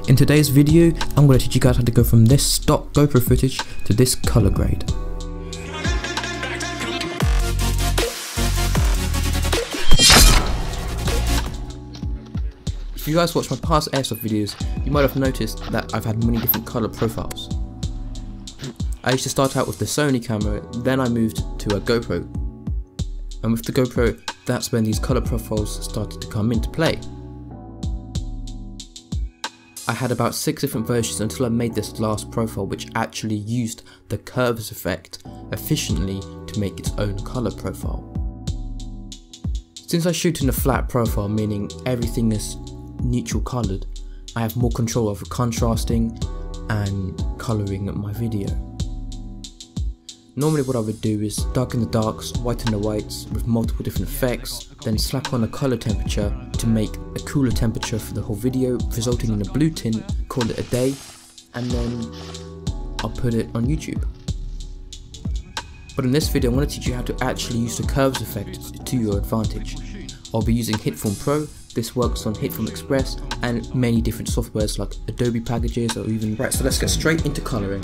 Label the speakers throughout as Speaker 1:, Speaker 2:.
Speaker 1: In today's video, I'm going to teach you guys how to go from this stock GoPro footage to this color grade. If you guys watched my past airsoft videos, you might have noticed that I've had many different color profiles. I used to start out with the Sony camera, then I moved to a GoPro. And with the GoPro, that's when these color profiles started to come into play. I had about 6 different versions until I made this last profile, which actually used the curves effect efficiently to make its own color profile. Since I shoot in a flat profile, meaning everything is neutral colored, I have more control over contrasting and coloring my video. Normally what I would do is darken the darks, whiten the whites with multiple different effects, then slap on a color temperature to make a cooler temperature for the whole video, resulting in a blue tint, call it a day, and then I'll put it on YouTube. But in this video I'm going to teach you how to actually use the curves effect to your advantage. I'll be using Hitfilm Pro. This works on Hitfilm Express and many different softwares like Adobe packages or even... Right, so let's get straight into coloring.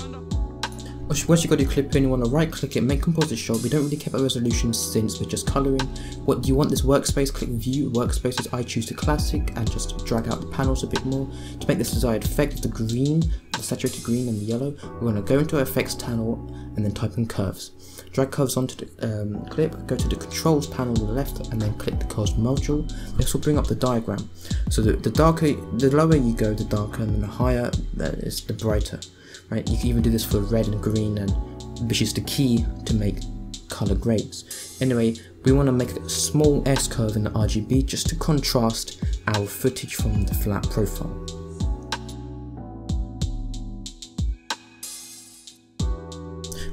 Speaker 1: Once you got your clip in, you want to right click it, make composite shot. We don't really care about resolution since we're just colouring. What do you want this workspace? Click view, workspaces, I choose the classic and just drag out the panels a bit more. To make this desired effect of the green, the saturated green and the yellow, we're going to go into our effects panel and then type in curves. Drag curves onto the clip, go to the controls panel on the left and then click the curves module. This will bring up the diagram. So the lower you go, the darker, and then the higher is the brighter. Right, you can even do this for red and green, and which is the key to make color grades. Anyway, we want to make a small S curve in the RGB just to contrast our footage from the flat profile.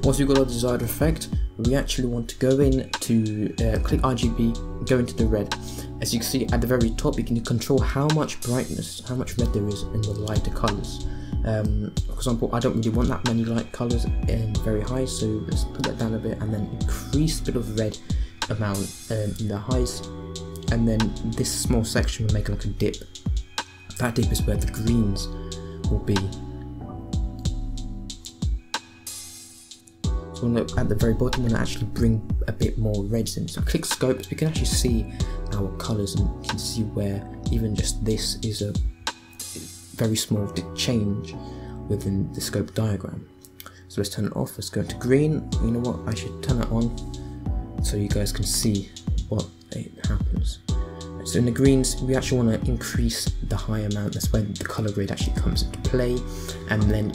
Speaker 1: Once we've got our desired effect, we actually want to go in to click RGB, go into the red. As you can see at the very top, you can control how much brightness, how much red there is in the lighter colors. For example, I don't really want that many light colors very high, so let's put that down a bit and then increase a bit of red amount in the highs, and then this small section will make like a dip. That dip is where the greens will be. So at the very bottom, we're going to actually bring a bit more reds in. So click scope, we can actually see our colors, and you can see where even just this is a very small change within the scope diagram. So let's turn it off. Let's go to green. You know what, I should turn it on so you guys can see what happens. So in the greens, we actually want to increase the high amount. That's where the color grade actually comes into play, and then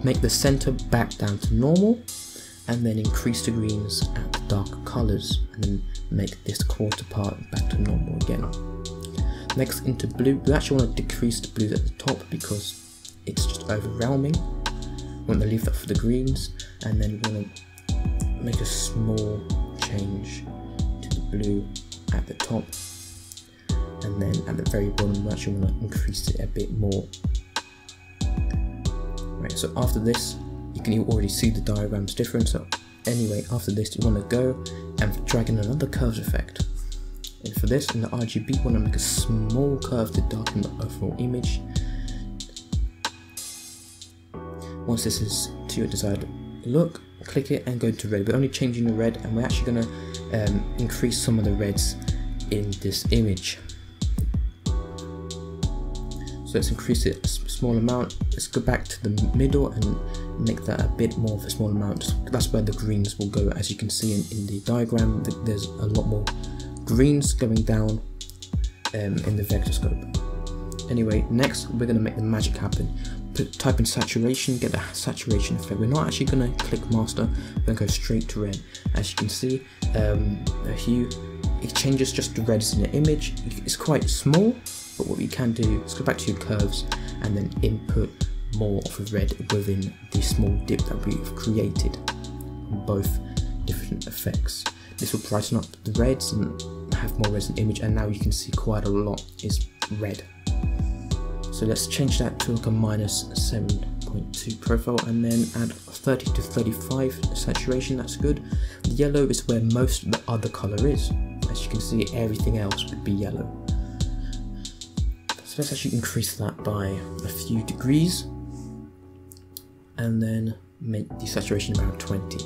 Speaker 1: make the center back down to normal, and then increase the greens at the darker colors, and then make this quarter part back to normal again. Next, into blue, we actually want to decrease the blues at the top because it's just overwhelming. We want to leave that for the greens, and then we want to make a small change to the blue at the top, and then at the very bottom we actually want to increase it a bit more. Right, so after this, you can already see the diagram's different. So anyway, after this, you want to go and drag in another curves effect. And for this, in the RGB, you want to make a small curve to darken the overall image. Once this is to your desired look, click it and go to red. We're only changing the red, and we're actually going to increase some of the reds in this image. So let's increase it a small amount. Let's go back to the middle and make that a bit more of a small amount. That's where the greens will go. As you can see in the diagram, there's a lot more greens going down in the vector scope. Anyway, next we're going to make the magic happen. Type in saturation, get the saturation effect. We're not actually going to click master, we're going to go straight to red. As you can see, the hue, it changes just the reds in the image. It's quite small, but what you can do is go back to your curves and then input more of a red within the small dip that we've created on both different effects. This will brighten up the reds and have more reds in the image, and now you can see quite a lot is red. So let's change that to like a -7.2 profile, and then add 30 to 35 saturation. That's good. The yellow is where most of the other color is. As you can see, everything else would be yellow. So let's actually increase that by a few degrees, and then make the saturation around 20.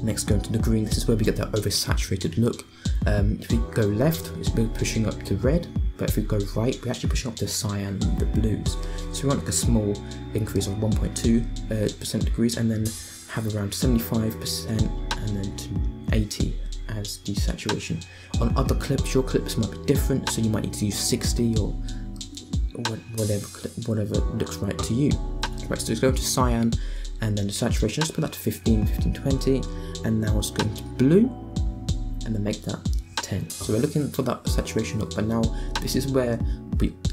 Speaker 1: Next, go into the green. This is where we get that oversaturated look. If we go left, it's pushing up to red, but if we go right, we're actually pushing up to cyan and the blues. So we want like a small increase of 1.2% degrees, and then have around 75% and then to 80 as the saturation. On other clips, your clips might be different, so you might need to use 60 or whatever looks right to you. Right, so let's go to cyan, and then the saturation, let's put that to 15, 20, and now it's going to blue, and then make that 10. So we're looking for that saturation up, but now this is where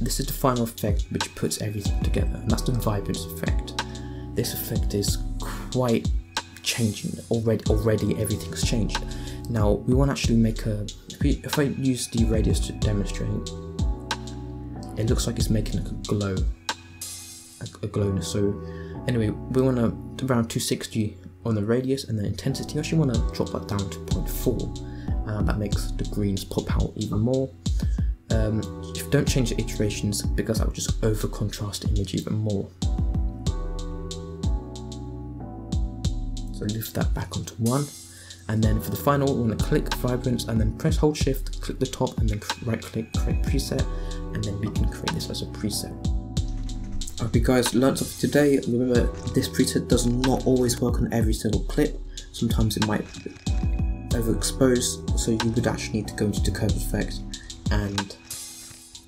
Speaker 1: this is the final effect which puts everything together, and that's the vibrance effect. This effect is quite changing already everything's changed. Now we want to actually make if I use the radius to demonstrate, it looks like it's making like a glowness. So anyway, we want to around 260 on the radius, and then intensity, I actually want to drop that down to 0.4. That makes the greens pop out even more. If you don't change the iterations, because that will just over contrast the image even more. So lift that back onto 1, and then for the final, we want to click vibrance, and then press hold shift, click the top, and then right click, create preset, and then we can create this as a preset. I hope you guys learned something today. Remember, this preset does not always work on every single clip. Sometimes it might overexpose, so you would actually need to go into the curve effect and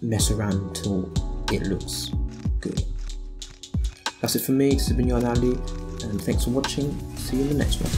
Speaker 1: mess around until it looks good. That's it for me. This has been Ieuan Alli, and thanks for watching. See you in the next one.